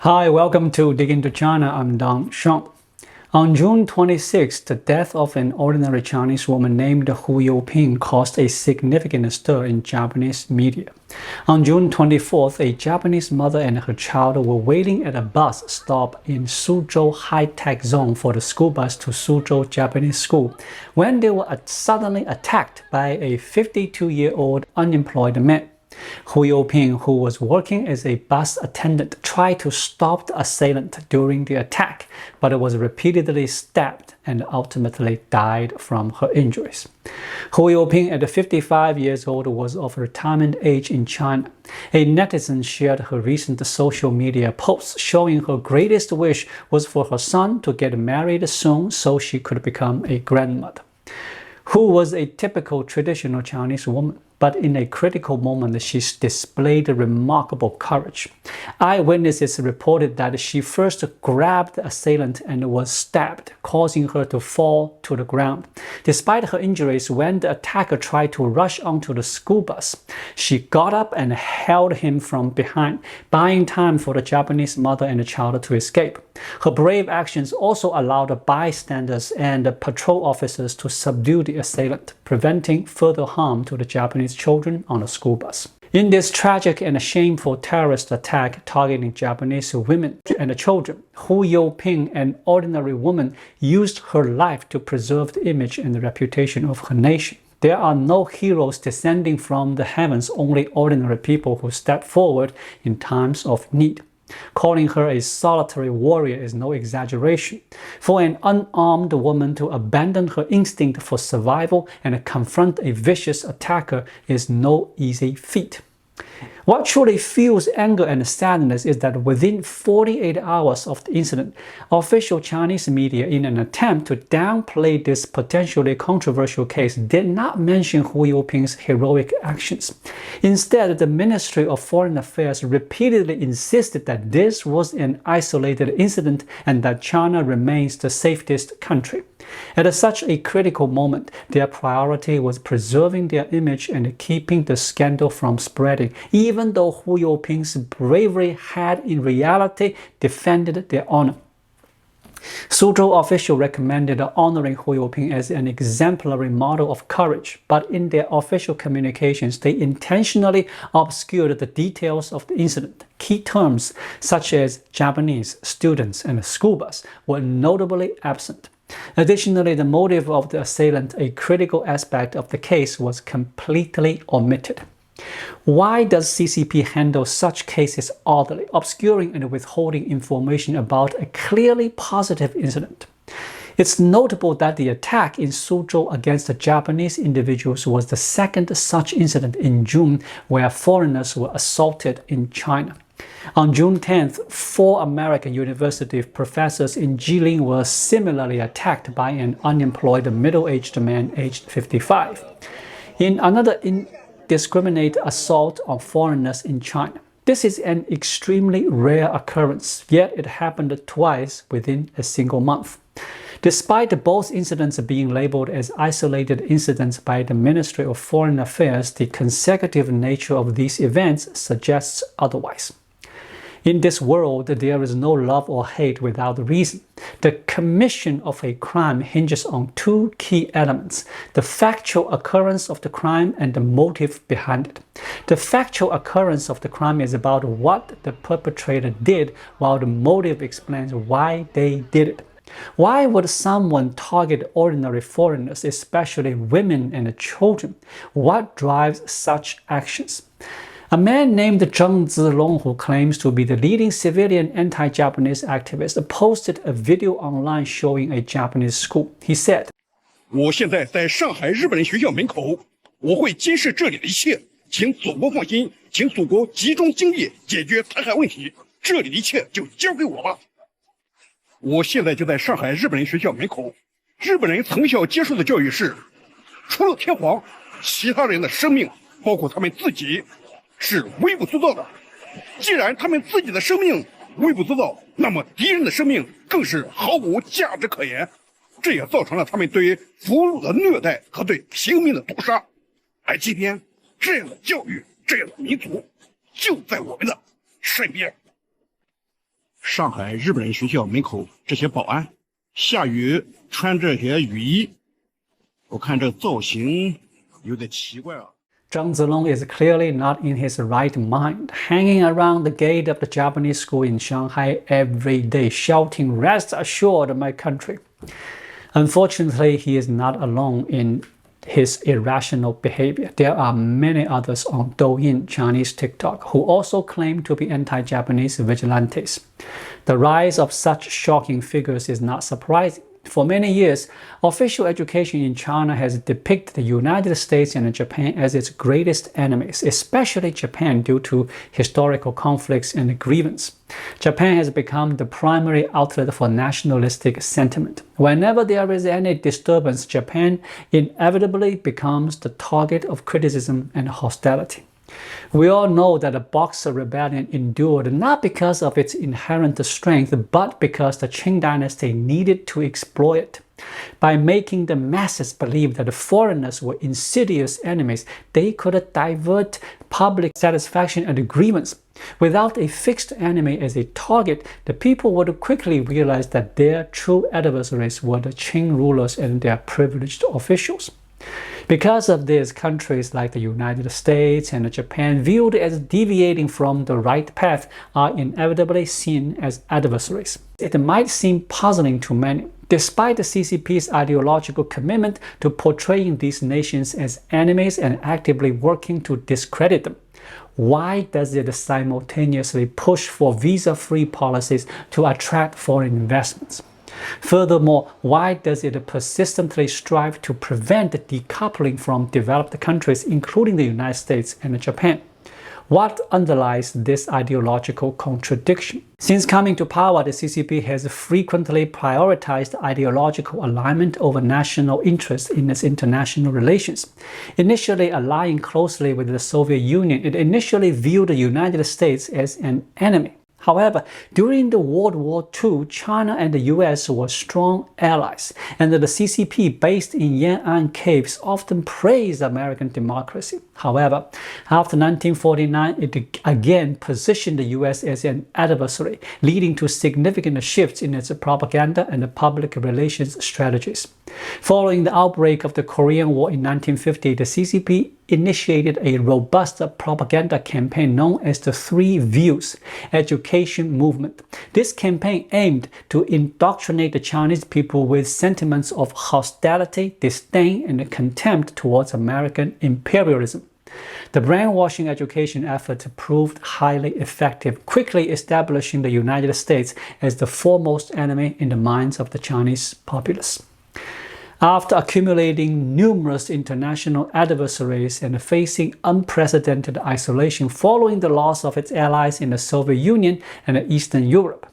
Hi, welcome to Dig Into China. I'm Dong Shang. On June 26, the death of an ordinary Chinese woman named Hu Youping caused a significant stir in Japanese media. On June 24th, a Japanese mother and her child were waiting at a bus stop in Suzhou High-tech Zone for the school bus to Suzhou Japanese School when they were suddenly attacked by a 52-year-old unemployed man. Hu Youping, who was working as a bus attendant, tried to stop the assailant during the attack, but was repeatedly stabbed and ultimately died from her injuries. Hu Youping, at 55 years old, was of retirement age in China. A netizen shared her recent social media posts showing her greatest wish was for her son to get married soon so she could become a grandmother. Hu was a typical traditional Chinese woman, but in a critical moment, she displayed remarkable courage. Eyewitnesses reported that she first grabbed the assailant and was stabbed, causing her to fall to the ground. Despite her injuries, when the attacker tried to rush onto the school bus, she got up and held him from behind, buying time for the Japanese mother and the child to escape. Her brave actions also allowed bystanders and patrol officers to subdue the assailant, preventing further harm to the Japanese children on the school bus. In this tragic and shameful terrorist attack targeting Japanese women and children, Hu Youping, an ordinary woman, used her life to preserve the image and the reputation of her nation. There are no heroes descending from the heavens, only ordinary people who step forward in times of need. Calling her a solitary warrior is no exaggeration. For an unarmed woman to abandon her instinct for survival and confront a vicious attacker is no easy feat. What truly fuels anger and sadness is that within 48 hours of the incident, official Chinese media, in an attempt to downplay this potentially controversial case, did not mention Hu Youping's heroic actions. Instead, the Ministry of Foreign Affairs repeatedly insisted that this was an isolated incident and that China remains the safest country. At such a critical moment, their priority was preserving their image and keeping the scandal from spreading, even though Hu Youping's bravery had in reality defended their honor. Suzhou officials recommended honoring Hu Youping as an exemplary model of courage, but in their official communications, they intentionally obscured the details of the incident. Key terms such as Japanese, students, and school bus were notably absent. Additionally, the motive of the assailant, a critical aspect of the case, was completely omitted. Why does CCP handle such cases oddly, obscuring and withholding information about a clearly positive incident? It's notable that the attack in Suzhou against the Japanese individuals was the second such incident in June where foreigners were assaulted in China. On June 10th, 4 American university professors in Jilin were similarly attacked by an unemployed middle-aged man aged 55. In another indiscriminate assault on foreigners in China. This is an extremely rare occurrence, yet it happened twice within a single month. Despite both incidents being labeled as isolated incidents by the Ministry of Foreign Affairs, the consecutive nature of these events suggests otherwise. In this world, there is no love or hate without reason. The commission of a crime hinges on 2 key elements: the factual occurrence of the crime and the motive behind it. The factual occurrence of the crime is about what the perpetrator did, while the motive explains why they did it. Why would someone target ordinary foreigners, especially women and children? What drives such actions? A man named Zheng Zilong, who claims to be the leading civilian anti-Japanese activist, posted a video online showing a Japanese school. He said, 我现在在上海日本人学校门口，我会监视这里的一切，请祖国放心，请祖国集中精力解决台海问题，这里的一切就交给我吧。我现在就在上海日本人学校门口，日本人从小接受的教育是，除了天皇，其他人的生命，包括他们自己，是微不足道的。既然他们自己的生命微不足道，那么敌人的生命更是毫无价值可言。这也造成了他们对俘虏的虐待和对平民的屠杀。而今天，这样的教育，这样的民族，就在我们的身边。上海日本人学校门口这些保安，下雨穿这些雨衣，我看这造型有点奇怪啊。Zhang Zilong is clearly not in his right mind, hanging around the gate of the Japanese school in Shanghai every day, shouting, "Rest assured, my country." Unfortunately, he is not alone in his irrational behavior. There are many others on Douyin, Chinese TikTok, who also claim to be anti-Japanese vigilantes. The rise of such shocking figures is not surprising. For many years, official education in China has depicted the United States and Japan as its greatest enemies, especially Japan due to historical conflicts and grievance. Japan has become the primary outlet for nationalistic sentiment. Whenever there is any disturbance, Japan inevitably becomes the target of criticism and hostility. We all know that the Boxer Rebellion endured not because of its inherent strength, but because the Qing dynasty needed to exploit it. By making the masses believe that the foreigners were insidious enemies, they could divert public satisfaction and grievance. Without a fixed enemy as a target, the people would quickly realize that their true adversaries were the Qing rulers and their privileged officials. Because of this, countries like the United States and Japan, viewed as deviating from the right path, are inevitably seen as adversaries. It might seem puzzling to many. Despite the CCP's ideological commitment to portraying these nations as enemies and actively working to discredit them, why does it simultaneously push for visa-free policies to attract foreign investments? Furthermore, why does it persistently strive to prevent decoupling from developed countries, including the United States and Japan? What underlies this ideological contradiction? Since coming to power, the CCP has frequently prioritized ideological alignment over national interests in its international relations. Initially allying closely with the Soviet Union, it initially viewed the United States as an enemy. However, during the World War II, China and the US were strong allies, and the CCP, based in Yan'an caves, often praised American democracy. However, after 1949, it again positioned the US as an adversary, leading to significant shifts in its propaganda and public relations strategies. Following the outbreak of the Korean War in 1950, the CCP initiated a robust propaganda campaign known as the Three Views Education Movement. This campaign aimed to indoctrinate the Chinese people with sentiments of hostility, disdain, and contempt towards American imperialism. The brainwashing education effort proved highly effective, quickly establishing the United States as the foremost enemy in the minds of the Chinese populace. After accumulating numerous international adversaries and facing unprecedented isolation following the loss of its allies in the Soviet Union and Eastern Europe,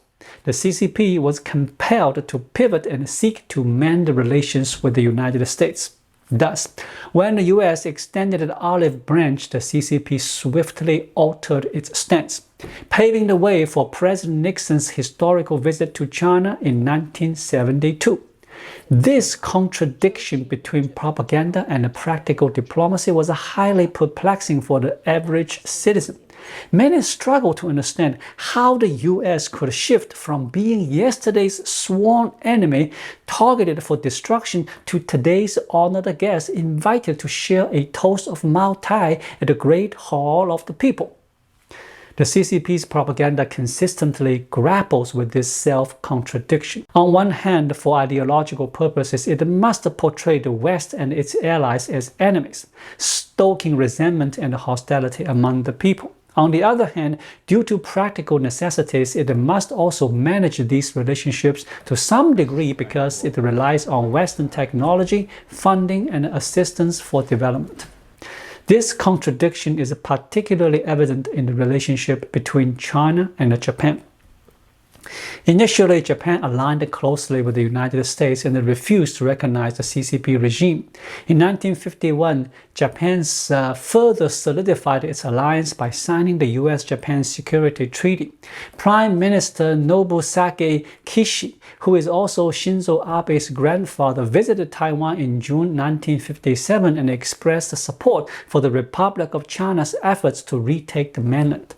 the CCP was compelled to pivot and seek to mend relations with the United States. Thus, when the US extended an olive branch, the CCP swiftly altered its stance, paving the way for President Nixon's historical visit to China in 1972. This contradiction between propaganda and practical diplomacy was highly perplexing for the average citizen. Many struggle to understand how the US could shift from being yesterday's sworn enemy targeted for destruction to today's honored guest invited to share a toast of Mao Tai at the Great Hall of the People. The CCP's propaganda consistently grapples with this self-contradiction. On one hand, for ideological purposes, it must portray the West and its allies as enemies, stoking resentment and hostility among the people. On the other hand, due to practical necessities, it must also manage these relationships to some degree because it relies on Western technology, funding, and assistance for development. This contradiction is particularly evident in the relationship between China and Japan. Initially, Japan aligned closely with the United States and refused to recognize the CCP regime. In 1951, Japan further solidified its alliance by signing the US-Japan Security Treaty. Prime Minister Nobusake Kishi, who is also Shinzo Abe's grandfather, visited Taiwan in June 1957 and expressed support for the Republic of China's efforts to retake the mainland.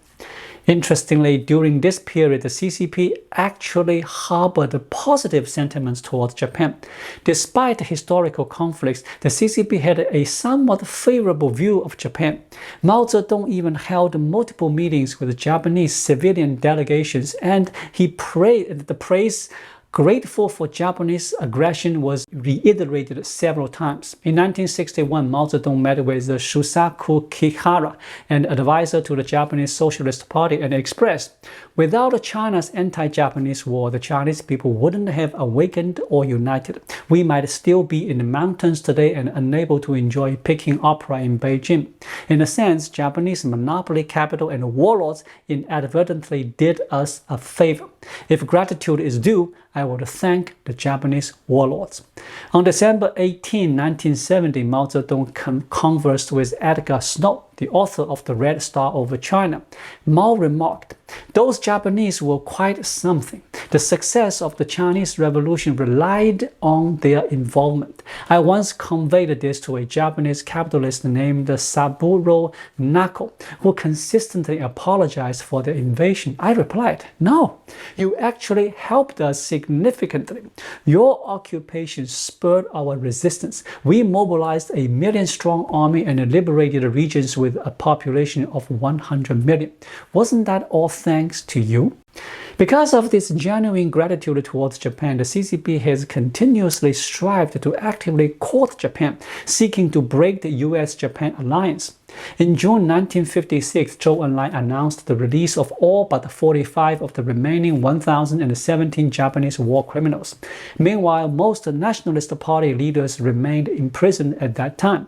Interestingly, during this period, the CCP actually harbored positive sentiments towards Japan. Despite historical conflicts, the CCP had a somewhat favorable view of Japan. Mao Zedong even held multiple meetings with Japanese civilian delegations, and he praised the praise grateful for Japanese aggression was reiterated several times. In 1961, Mao Zedong met with Shusaku Kihara, an advisor to the Japanese Socialist Party, and expressed, "Without China's anti-Japanese war, the Chinese people wouldn't have awakened or united. We might still be in the mountains today and unable to enjoy Peking opera in Beijing." In a sense, Japanese monopoly capital and warlords inadvertently did us a favor. If gratitude is due, I would thank the Japanese warlords. On December 18, 1970, Mao Zedong conversed with Edgar Snow, the author of The Red Star Over China. Mao remarked, "Those Japanese were quite something. The success of the Chinese Revolution relied on their involvement. I once conveyed this to a Japanese capitalist named Saburo Nako, who consistently apologized for the invasion. I replied, 'No, you actually helped us significantly. Your occupation spurred our resistance. We mobilized a million-strong army and liberated regions with a population of 100 million. Wasn't that all thanks to you?' Because of this genuine gratitude towards Japan, the CCP has continuously strived to actively court Japan, seeking to break the US-Japan alliance. In June 1956, Zhou Enlai announced the release of all but 45 of the remaining 1,017 Japanese war criminals. Meanwhile, most Nationalist Party leaders remained imprisoned at that time.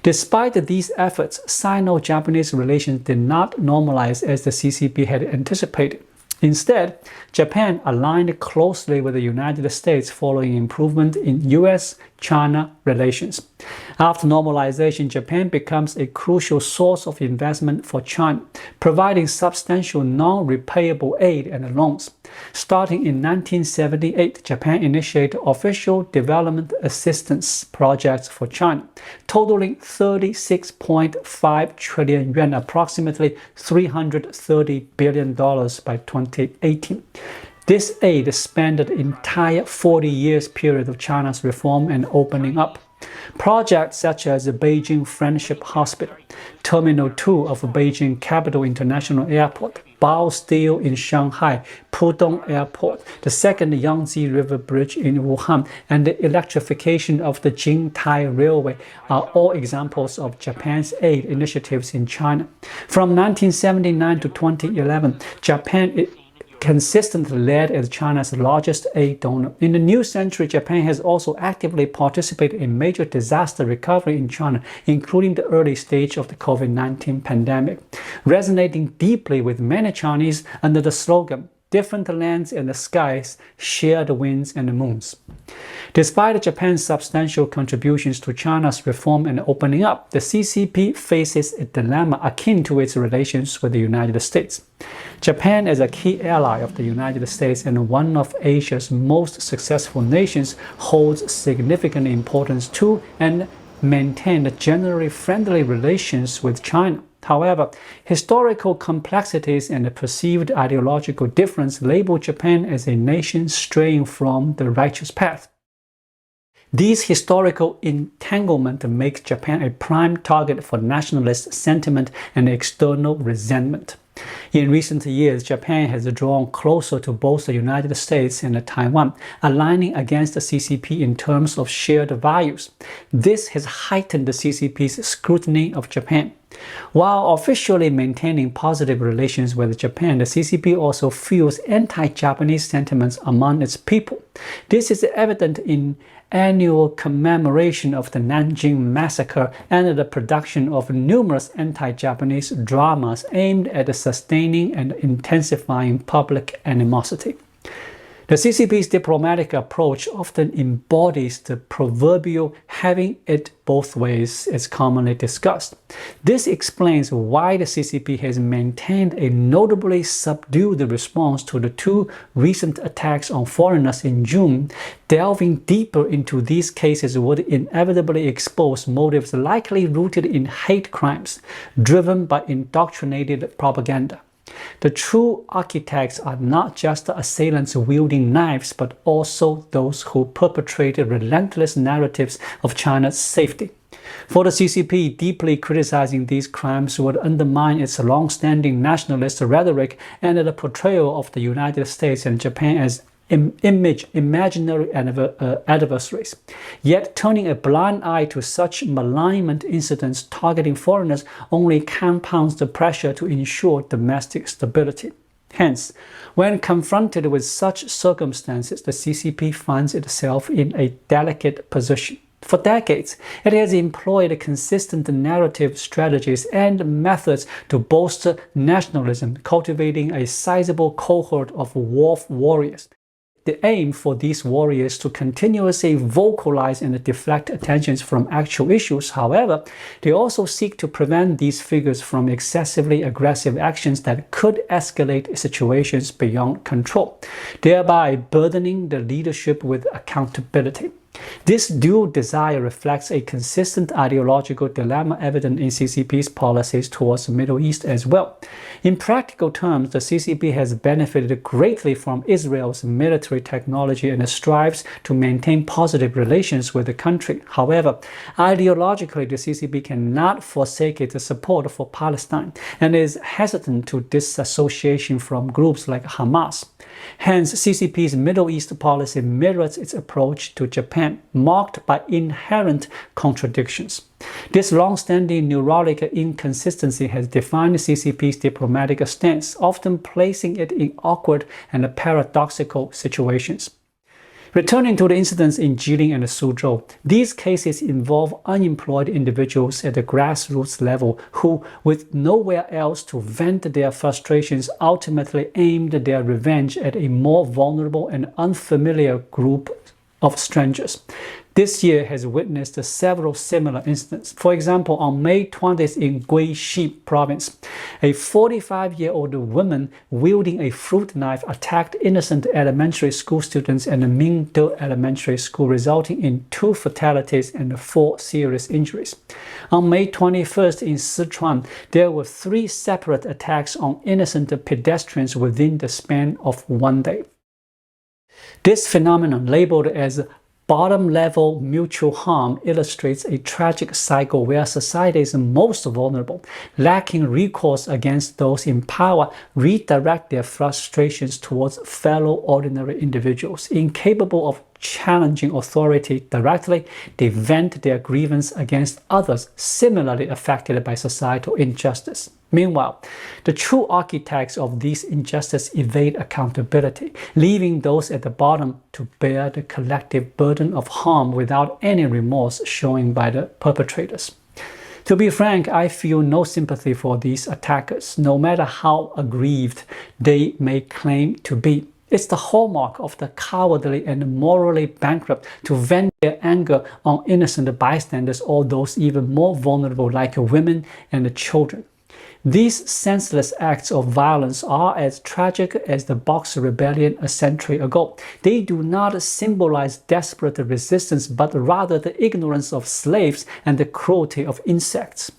Despite these efforts, Sino-Japanese relations did not normalize as the CCP had anticipated. Instead, Japan aligned closely with the United States following improvement in US-China relations. After normalization, Japan becomes a crucial source of investment for China, providing substantial non-repayable aid and loans. Starting in 1978, Japan initiated official development assistance projects for China, totaling 36.5 trillion yuan, approximately $330 billion by 2018. This aid spanned the entire 40 years period of China's reform and opening up. Projects such as the Beijing Friendship Hospital, Terminal 2 of Beijing Capital International Airport, Bao Steel in Shanghai, Pudong Airport, the second Yangtze River Bridge in Wuhan, and the electrification of the Jingtai Railway are all examples of Japan's aid initiatives in China. From 1979 to 2011, Japan consistently led as China's largest aid donor. In the new century, Japan has also actively participated in major disaster recovery in China, including the early stage of the COVID-19 pandemic, resonating deeply with many Chinese under the slogan, "Different lands and the skies share the winds and the moons." Despite Japan's substantial contributions to China's reform and opening up, the CCP faces a dilemma akin to its relations with the United States. Japan, as a key ally of the United States and one of Asia's most successful nations, holds significant importance to and maintains generally friendly relations with China. However, historical complexities and perceived ideological difference label Japan as a nation straying from the righteous path. These historical entanglements make Japan a prime target for nationalist sentiment and external resentment. In recent years, Japan has drawn closer to both the United States and Taiwan, aligning against the CCP in terms of shared values. This has heightened the CCP's scrutiny of Japan. While officially maintaining positive relations with Japan, the CCP also feels anti-Japanese sentiments among its people. This is evident in annual commemoration of the Nanjing Massacre and the production of numerous anti-Japanese dramas aimed at sustaining and intensifying public animosity. The CCP's diplomatic approach often embodies the proverbial having it both ways, as commonly discussed. This explains why the CCP has maintained a notably subdued response to the two recent attacks on foreigners in June. Delving deeper into these cases would inevitably expose motives likely rooted in hate crimes, driven by indoctrinated propaganda. The true architects are not just the assailants wielding knives, but also those who perpetrated relentless narratives of China's safety. For the CCP, deeply criticizing these crimes would undermine its long-standing nationalist rhetoric and the portrayal of the United States and Japan as imaginary adversaries. Yet turning a blind eye to such malignment incidents targeting foreigners only compounds the pressure to ensure domestic stability. Hence, when confronted with such circumstances, the CCP finds itself in a delicate position. For decades, it has employed consistent narrative strategies and methods to bolster nationalism, cultivating a sizable cohort of wolf warriors. The aim for these warriors to continuously vocalize and deflect attentions from actual issues. However, they also seek to prevent these figures from excessively aggressive actions that could escalate situations beyond control, thereby burdening the leadership with accountability. This dual desire reflects a consistent ideological dilemma evident in CCP's policies towards the Middle East as well. In practical terms, the CCP has benefited greatly from Israel's military technology and strives to maintain positive relations with the country. However, ideologically, the CCP cannot forsake its support for Palestine and is hesitant to disassociation from groups like Hamas. Hence, CCP's Middle East policy mirrors its approach to Japan, marked by inherent contradictions. This long-standing neurologic inconsistency has defined CCP's diplomatic stance, often placing it in awkward and paradoxical situations. Returning to the incidents in Jilin and Suzhou, these cases involve unemployed individuals at the grassroots level who, with nowhere else to vent their frustrations, ultimately aimed their revenge at a more vulnerable and unfamiliar group of strangers. This year has witnessed several similar incidents. For example, on May 20th in Guixi province, a 45-year-old woman wielding a fruit knife attacked innocent elementary school students at the Mingde Elementary School, resulting in 2 fatalities and 4 serious injuries. On May 21st in Sichuan, there were 3 separate attacks on innocent pedestrians within the span of one day. This phenomenon, labeled as bottom-level mutual harm, illustrates a tragic cycle where society's most vulnerable, lacking recourse against those in power, redirect their frustrations towards fellow ordinary individuals. Incapable of challenging authority directly, they vent their grievance against others similarly affected by societal injustice. Meanwhile, the true architects of these injustices evade accountability, leaving those at the bottom to bear the collective burden of harm without any remorse shown by the perpetrators. To be frank, I feel no sympathy for these attackers, no matter how aggrieved they may claim to be. It's the hallmark of the cowardly and morally bankrupt to vent their anger on innocent bystanders or those even more vulnerable like women and children. These senseless acts of violence are as tragic as the Boxer Rebellion a century ago. They do not symbolize desperate resistance, but rather the ignorance of slaves and the cruelty of insects.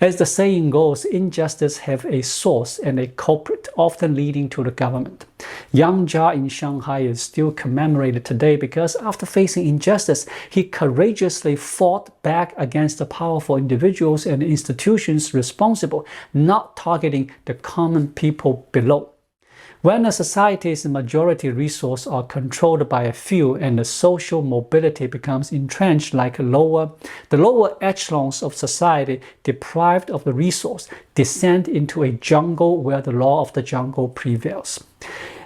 As the saying goes, injustice have a source and a culprit, often leading to the government. Yang Jia in Shanghai is still commemorated today because after facing injustice, he courageously fought back against the powerful individuals and institutions responsible, not targeting the common people below. When a society's majority resources are controlled by a few and the social mobility becomes entrenched like the lower echelons of society, deprived of the resource, descend into a jungle where the law of the jungle prevails.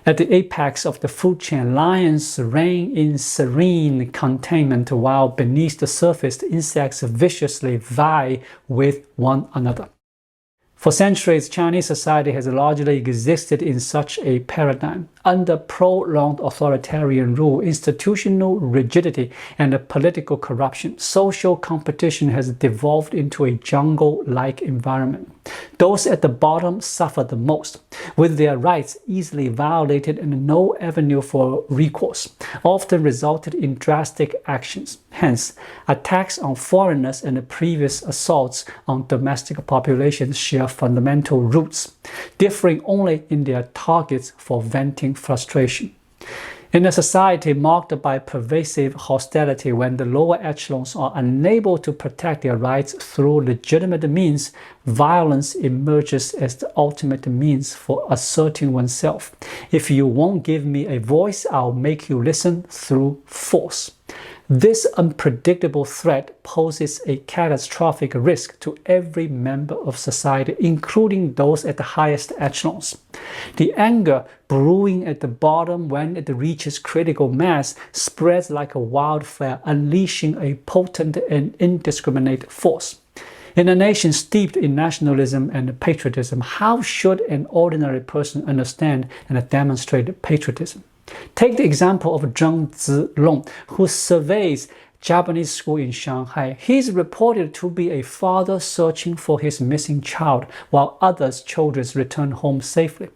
At the apex of the food chain, lions reign in serene containment, while beneath the surface, insects viciously vie with one another. For centuries, Chinese society has largely existed in such a paradigm. Under prolonged authoritarian rule, institutional rigidity, and political corruption, social competition has devolved into a jungle-like environment. Those at the bottom suffer the most, with their rights easily violated and no avenue for recourse, often resulted in drastic actions. Hence, attacks on foreigners and previous assaults on domestic populations share fundamental roots. differing only in their targets for venting frustration. In a society marked by pervasive hostility, when the lower echelons are unable to protect their rights through legitimate means, violence emerges as the ultimate means for asserting oneself. If you won't give me a voice, I'll make you listen through force. This unpredictable threat poses a catastrophic risk to every member of society, including those at the highest echelons. The anger brewing at the bottom, when it reaches critical mass, spreads like a wildfire, unleashing a potent and indiscriminate force. In a nation steeped in nationalism and patriotism, how should an ordinary person understand and demonstrate patriotism? Take the example of Zheng Zilong, who surveys Japanese school in Shanghai. He is reported to be a father searching for his missing child, while others' children return home safely.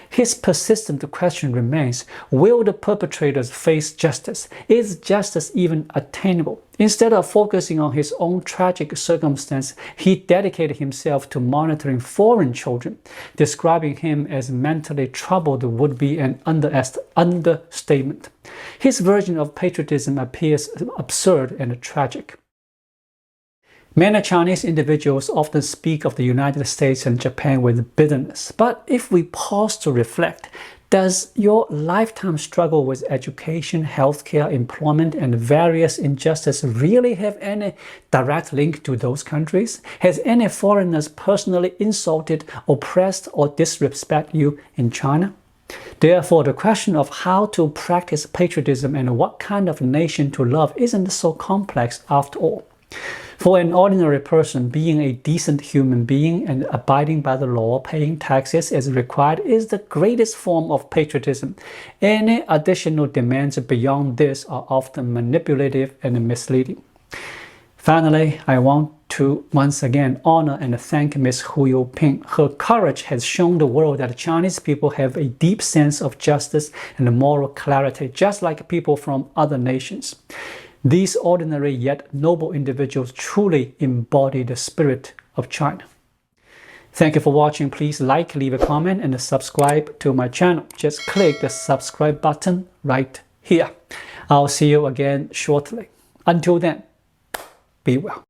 His persistent question remains, will the perpetrators face justice? Is justice even attainable? Instead of focusing on his own tragic circumstance, he dedicated himself to monitoring foreign children. Describing him as mentally troubled would be an understatement. His version of patriotism appears absurd and tragic. Many Chinese individuals often speak of the United States and Japan with bitterness. But if we pause to reflect, does your lifetime struggle with education, healthcare, employment, and various injustices really have any direct link to those countries? Has any foreigners personally insulted, oppressed, or disrespected you in China? Therefore, the question of how to practice patriotism and what kind of nation to love isn't so complex after all. For an ordinary person, being a decent human being and abiding by the law, paying taxes as required, is the greatest form of patriotism. Any additional demands beyond this are often manipulative and misleading. Finally, I want to once again honor and thank Ms. Hu Youping. Her courage has shown the world that Chinese people have a deep sense of justice and moral clarity, just like people from other nations. These ordinary yet noble individuals truly embody the spirit of China. Thank you for watching. Please like, leave a comment, and subscribe to my channel. Just click the subscribe button right here. I'll see you again shortly. Until then, be well.